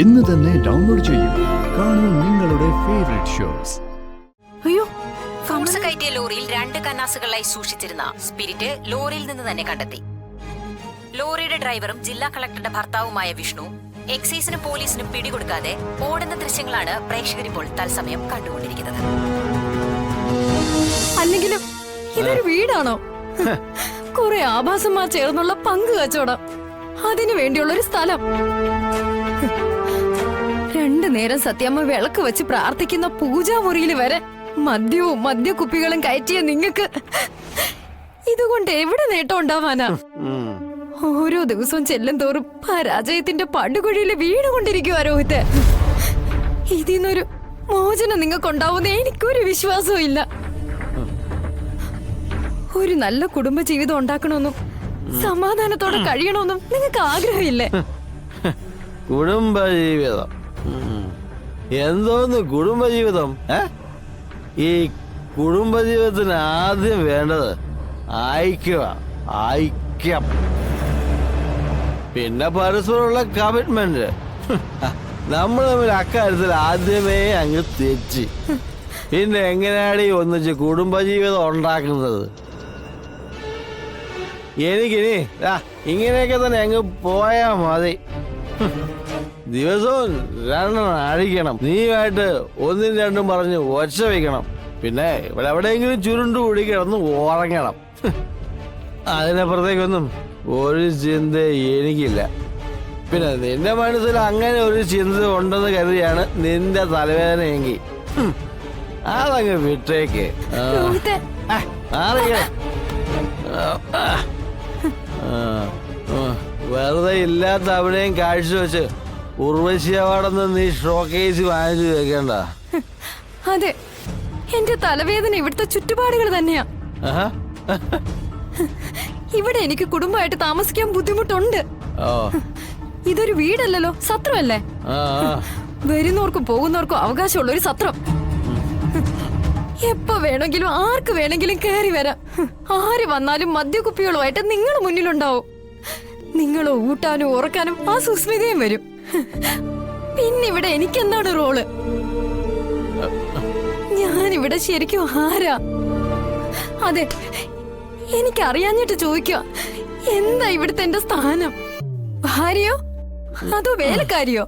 ഇന്ന് തന്നെ ഡൗൺലോഡ് ചെയ്യൂ. കാണൂ നിങ്ങളുടെ ഫേവറേറ്റ് ഷോസ്. അയ്യോ, ഫ്രൂട്ട്സ് കയറ്റിയ ലോറിയിൽ 2 കന്നാസുകളായി സൂക്ഷിച്ചിരുന്ന സ്പിരിറ്റ് ലോറിയിൽ നിന്ന് തന്നെ കണ്ടെത്തി. ലോറിയുടെ ഡ്രൈവറും ജില്ലാ കളക്ടറുടെ ഭർത്താവുമായ വിഷ്ണു എക്സൈസിനും പോലീസിനും പിടികൊടുക്കാതെ ഓടുന്ന ദൃശ്യങ്ങളാണ് പ്രേക്ഷകരിപ്പോൾ തത്സമയം കണ്ടുകൊണ്ടിരിക്കുന്നത്. അല്ലെങ്കിലും ഇതൊരു വീടാണോ? കുറെ ആഭാസന്മാർ ചേർന്നുള്ള പങ്ക് കച്ചവടം, അതിനു വേണ്ടിയുള്ള ഒരു സ്ഥലം. 2 നേരം സത്യമ്മ വിളക്ക് വെച്ച് പ്രാർത്ഥിക്കുന്ന പൂജാമുറിയിൽ വരെ മദ്യവും മദ്യക്കുപ്പികളും കയറ്റിയ നിങ്ങക്ക് ഇതുകൊണ്ട് എവിടെ നേട്ടം ഉണ്ടാവാനാ? ഓരോ ദിവസവും ചെല്ലും തോറും പരാജയത്തിന്റെ പടുകുഴിയിൽ വീണുകൊണ്ടിരിക്കുക രോഹിത്. ഇതിന്നൊരു മോചനം നിങ്ങൾക്കുണ്ടാവുന്ന എനിക്കൊരു വിശ്വാസവും ഇല്ല. ഒരു നല്ല കുടുംബജീവിതം ഉണ്ടാക്കണമെന്നും സമാധാനത്തോടെ കഴിയണമെന്നും നിങ്ങൾക്ക് ആഗ്രഹമില്ലേ? കുടുംബജീവിതം എന്തോന്ന് കുടുംബജീവിതം? ഈ കുടുംബജീവിതത്തിന് ആദ്യം വേണ്ടത് ഐക്യം, പിന്നെ പരസ്പരമുള്ള കമ്മിറ്റ്മെന്റ്. നമ്മൾ തമ്മിൽ അക്കാര്യത്തിൽ ആദ്യമേ അങ്ങ് തെറ്റി. പിന്നെ എങ്ങനെയാണ് ഈ ഒന്നിച്ച് കുടുംബജീവിതം ഉണ്ടാക്കുന്നത്? എനിക്കിനി ഇങ്ങനെയൊക്കെ തന്നെ അങ്ങ് പോയാ മതി. ദിവസവും 2 അടിക്കണം, നീയുമായിട്ട് 1 2 പറഞ്ഞ് ഒച്ച വയ്ക്കണം, പിന്നെ ഇവിടെ എവിടെയെങ്കിലും ചുരുണ്ടു കൂടി കിടന്ന് ഉറങ്ങണം. അതിനപ്പുറത്തേക്കൊന്നും ഒരു ചിന്ത എനിക്കില്ല. പിന്നെ നിന്റെ മനസ്സിൽ അങ്ങനെ ഒരു ചിന്ത ഉണ്ടെന്ന് കരുതിയാണ് നിന്റെ തലവേദനയെങ്കിൽ അതങ്ങ് വിട്ടേക്ക്. വെറുതെ ഇല്ലാത്ത അവിടെയും കാഴ്ച വെച്ച് ഉർവശി അവാർഡൊന്നും നീ ഷോക്കേസ് വാങ്ങിച്ചു വെക്കണ്ട. അതെ, എന്റെ തലവേദന ഇവിടുത്തെ ചുറ്റുപാടുകൾ തന്നെയാ. ഇവിടെ എനിക്ക് കുടുംബമായിട്ട് താമസിക്കാൻ ബുദ്ധിമുട്ടുണ്ട്. ഇതൊരു വീടല്ലല്ലോ, സത്രമല്ലേ. വരുന്നവർക്കും പോകുന്നവർക്കും അവകാശമുള്ള ഒരു സത്രം. എപ്പോ വേണമെങ്കിലും ആർക്ക് വേണമെങ്കിലും കയറി വരാം. ആര് വന്നാലും മദ്യക്കുപ്പികളുമായിട്ട് നിങ്ങൾ മുന്നിലുണ്ടാവും. നിങ്ങൾ ഊട്ടാനും ഉറക്കാനും ആ സുസ്മിതയും വരും. പിന്നിവിടെ എനിക്കെന്താണ് റോള്? ഞാനിവിടെ ശരിക്കും ആരാ? അതെ, എനിക്കറിയാഞ്ഞിട്ട് ചോദിക്കുക, എന്താ ഇവിടുത്തെ എന്റെ സ്ഥാനം? ഭാര്യയോ അതോ വേലക്കാരിയോ?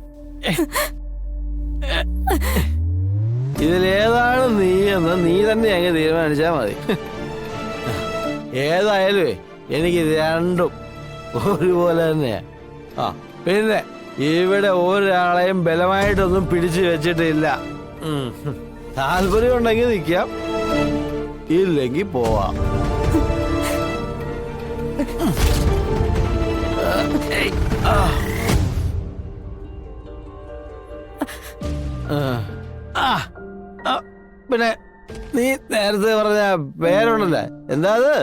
ഇതിലേതാണ് നീ എന്ന് നീ തന്നെ അങ്ങ് തീരുമാനിച്ചാ മതി. ഏതായാലും എനിക്ക് 2 ഒരുപോലെ തന്നെയാ. പിന്നെ ഇവിടെ ഒരാളെയും ബലമായിട്ടൊന്നും പിടിച്ചു വെച്ചിട്ടില്ല. താല്പര്യം ഉണ്ടെങ്കിൽ നിൽക്കാം, ഇല്ലെങ്കിൽ പോവാം. പിന്നെ നീ നേരത്തെ പറഞ്ഞ പേരുണ്ടല്ലേ, എന്താ അത്?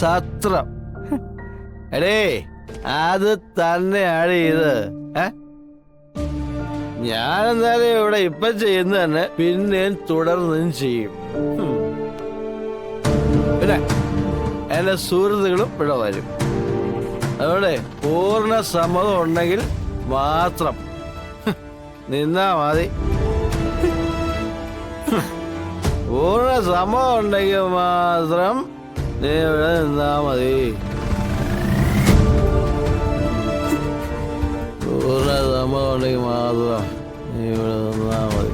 സത്രം. എടേ, അത് തന്നെയാണ് ഇത്. ഞാൻ എന്തായാലും ഇവിടെ ഇപ്പൊ ചെയ്യുന്ന തന്നെ പിന്നെയും തുടർന്നും ചെയ്യും. പിന്നെ എന്റെ സുഹൃത്തുക്കളും ഇവിടെ വരും. അതോടെ പൂർണ്ണ സമ്മതം ഉണ്ടെങ്കിൽ മാത്രം നിന്നാ മതി. പൂർണ്ണ സമ്മതം ഉണ്ടെങ്കിൽ മാത്രം നീ ഇവിടെ നിന്നാ മതി. പൂർണ്ണ സമ്മതം ഉണ്ടെങ്കിൽ മാത്രം നീ ഇവിടെ നിന്നാ മതി.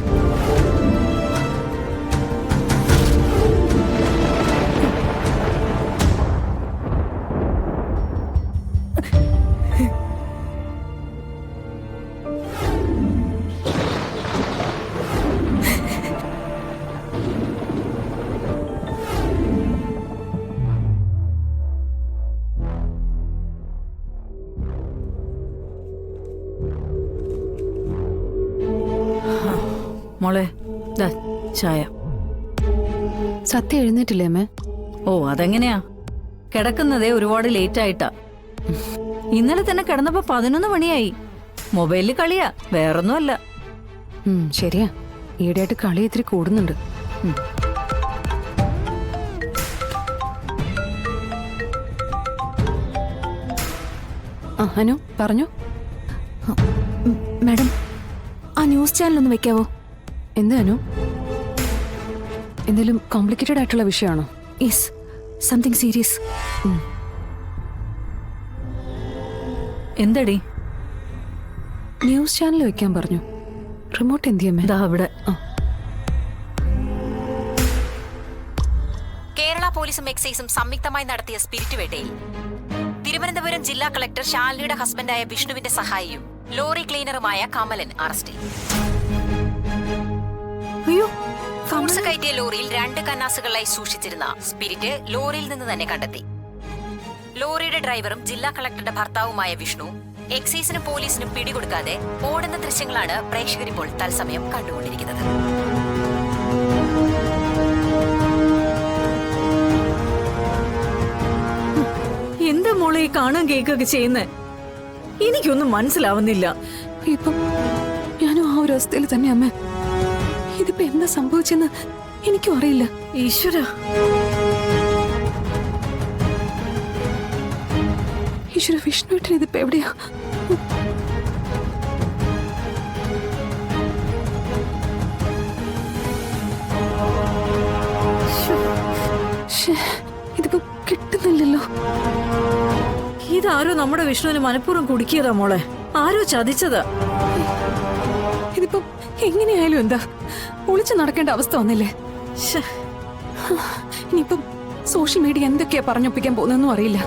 മോളെ, ചായ. സത്യം എഴുന്നേറ്റില്ലേ അമ്മേ? ഓ, അതെങ്ങനെയാ? കിടക്കുന്നതേ ഒരുപാട് ലേറ്റ് ആയിട്ടാ. ഇന്നലെ തന്നെ കിടന്നപ്പോ 11 മണിയായി. മൊബൈലിൽ കളിയാ, വേറൊന്നും അല്ല. ശരിയാ, ഈടെയായിട്ട് കളി ഇത്തിരി കൂടുന്നുണ്ട്. അനു പറഞ്ഞു. മാഡം ആ ന്യൂസ് ചാനൽ ഒന്ന് വെക്കാവോ? എന്താനു എന്തെങ്കിലും കോംപ്ലിക്കേറ്റഡ് ആയിട്ടുള്ള വിഷയമാണോ? Yes, something serious. എന്തടി? ന്യൂസ് ചാനൽ വെക്കാൻ പറഞ്ഞു. റിമോട്ട് എന്ത് ചെയ്യാൻ? ദാ അവിടെ. കേരള പോലീസും എക്സൈസും സംയുക്തമായി നടത്തിയ സ്പിരിറ്റ് വേട്ടയിൽ തിരുവനന്തപുരം ജില്ലാ കളക്ടർ ശാലിനിയുടെ ഹസ്ബൻഡായ വിഷ്ണുവിന്റെ സഹായിയും ലോറി ക്ലീനറുമായ കമലൻ അറസ്റ്റിൽ. അയ്യോ, ഫ്രൂട്ട്സ് കയറ്റിയ ലോറിയിൽ 2 കന്നാസുകളായി സൂക്ഷിച്ചിരുന്ന സ്പിരിറ്റ് ലോറിയിൽ നിന്ന് തന്നെ കണ്ടെത്തി. ലോറിയുടെ ഡ്രൈവറും ജില്ലാ കളക്ടറുടെ ഭർത്താവുമായ വിഷ്ണു എക്സൈസിനും പോലീസിനും പിടികൊടുക്കാതെ ഓടുന്ന ദൃശ്യങ്ങളാണ് പ്രേക്ഷകരിപ്പോൾ തത്സമയം കണ്ടുകൊണ്ടിരിക്കുന്നത്. എന്താ മോളെ ഈ കാണാൻ കേൾക്കൊക്കെ ചെയ്യുന്നേ? എനിക്കൊന്നും മനസ്സിലാവുന്നില്ല. ഇപ്പം ഞാനും ആ ഒരു അവസ്ഥയിൽ തന്നെ അമ്മ. ഇതിപ്പോ എന്താ സംഭവിച്ചെന്ന് എനിക്കും അറിയില്ല. ഈശ്വര, ഈശ്വര, വിഷ്ണുവേട്ടൻ ഇതിപ്പോ എവിടെയാ? ഇതിപ്പോ കിട്ടുന്നില്ലല്ലോ. ഇതാരോ നമ്മുടെ വിഷ്ണുവിന് മനഃപൂർവ്വം കുടുക്കിയതാ മോളെ. ആരോ ചതിച്ചതാ. ഇതിപ്പോ എങ്ങനെയായാലും എന്താ, ഒളിച്ചു നടക്കേണ്ട അവസ്ഥ വന്നില്ലേ? ശ്ശെ. ഇനിയിപ്പം സോഷ്യൽ മീഡിയ എന്തൊക്കെയാ പറഞ്ഞൊപ്പിക്കാൻ പോകുന്നതെന്നും അറിയില്ല.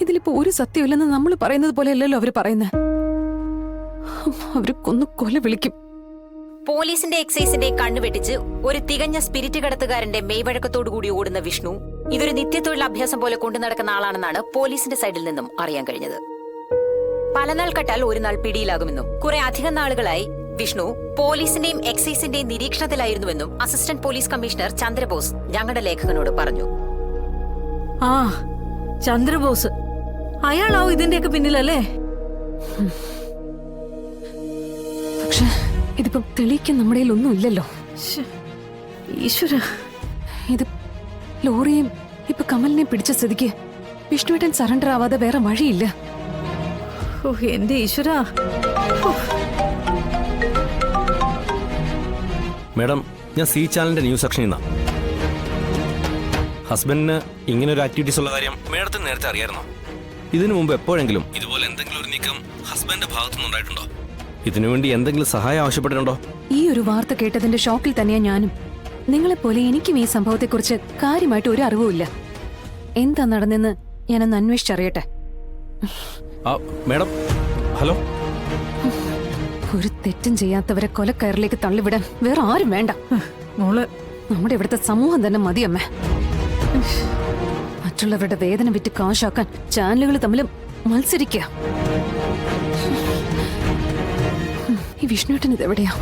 ഇതിലിപ്പോ ഒരു സത്യമില്ലെന്ന് നമ്മൾ പറയുന്നത് പോലെ അല്ലല്ലോ അവര് പറയുന്നത്. അവര് കൊല വിളിക്കും. പോലീസിന്റെ എക്സൈസിന്റെ കണ്ണുവെട്ടിച്ച് ഒരു തികഞ്ഞ സ്പിരിറ്റ് കടത്തുകാരന്റെ മെയ്വഴക്കത്തോടുകൂടി ഓടുന്ന വിഷ്ണു ഇതൊരു നിത്യതൊഴിൽ അഭ്യാസം പോലെ കൊണ്ടു നടക്കുന്ന ആളാണെന്നാണ് പോലീസിന്റെ സൈഡിൽ നിന്നും അറിയാൻ കഴിഞ്ഞത്. പലനാൾ കട്ടാൽ ഒരു നാൾ പിടിയിലാകുമെന്നും കുറെ അധികം നാളുകളായി വിഷ്ണു പോലീസിന്റെയും എക്സൈസിന്റെയും നിരീക്ഷണത്തിലായിരുന്നുവെന്നും അസിസ്റ്റന്റ് പോലീസ് കമ്മീഷണർ ചന്ദ്രബോസ് ഞങ്ങളുടെ ലേഖകനോട് പറഞ്ഞു. ആ ചന്ദ്രബോസ്, അയാളാവും ഇതിന്റെയൊക്കെ പിന്നിലല്ലേ? പക്ഷെ ഇതിപ്പോ തെളിയിക്കാൻ നമ്മുടെ ഒന്നും ഇല്ലല്ലോ. ശ്ശെ. ഈശ്വര, ഇത് ലോറിയും ഇപ്പൊ കമലിനെ പിടിച്ച സ്ഥിതിക്ക് വിഷ്ണുവേട്ടൻ സറണ്ടർ ആവാതെ വേറെ വഴിയില്ല. ഓ എന്റെ ഈശ്വര. മാഡം, ഞാൻ സി ചാനലിന്റെ ന്യൂസ് സെക്ഷനിൽ നിന്നാണ്. ഹസ്ബൻഡിന് ഇങ്ങനെ ഒരു ആക്ടിവിറ്റീസ് ഉള്ള കാര്യം മാഡത്തിന് നേരത്തെ അറിയായിരുന്നോ? ഇതിനു മുമ്പ് എപ്പോഴെങ്കിലും ഇതുപോലെ എന്തെങ്കിലും ഒരു നീക്കം ഹസ്ബൻഡിന്റെ ഭാഗത്തുനിന്ന് ഉണ്ടായിട്ടുണ്ടോ? ഇതിനുവേണ്ടി എന്തെങ്കിലും സഹായം ആവശ്യപ്പെട്ടിട്ടുണ്ടോ? ഈ ഒരു വാർത്ത കേട്ടതിന്റെ ഷോക്കിൽ തന്നെയാ ഞാനും. നിങ്ങളെപ്പോലെ എനിക്കും ഈ സംഭവത്തെക്കുറിച്ച് കാര്യമായിട്ട് ഒരു അറിവുമില്ല. എന്താ നടന്നെന്ന് ഞാനൊന്ന് അന്വേഷിച്ചറിയട്ടെ. Madam, hello. ഒരു തെറ്റും ചെയ്യാത്തവരെ കൊലക്കയറിലേക്ക് തള്ളിവിടാൻ വേറെ ആരും വേണ്ട. മോള്, നമ്മുടെ ഇവിടുത്തെ സമൂഹം തന്നെ മതിയമ്മേ. മറ്റുള്ളവരുടെ വേദന വിറ്റ് കാശാക്കാൻ ചാനലുകൾ തമ്മിൽ മത്സരിക്കുക. ഈ വിഷ്ണുവേട്ടൻ ഇതെവിടെയാ?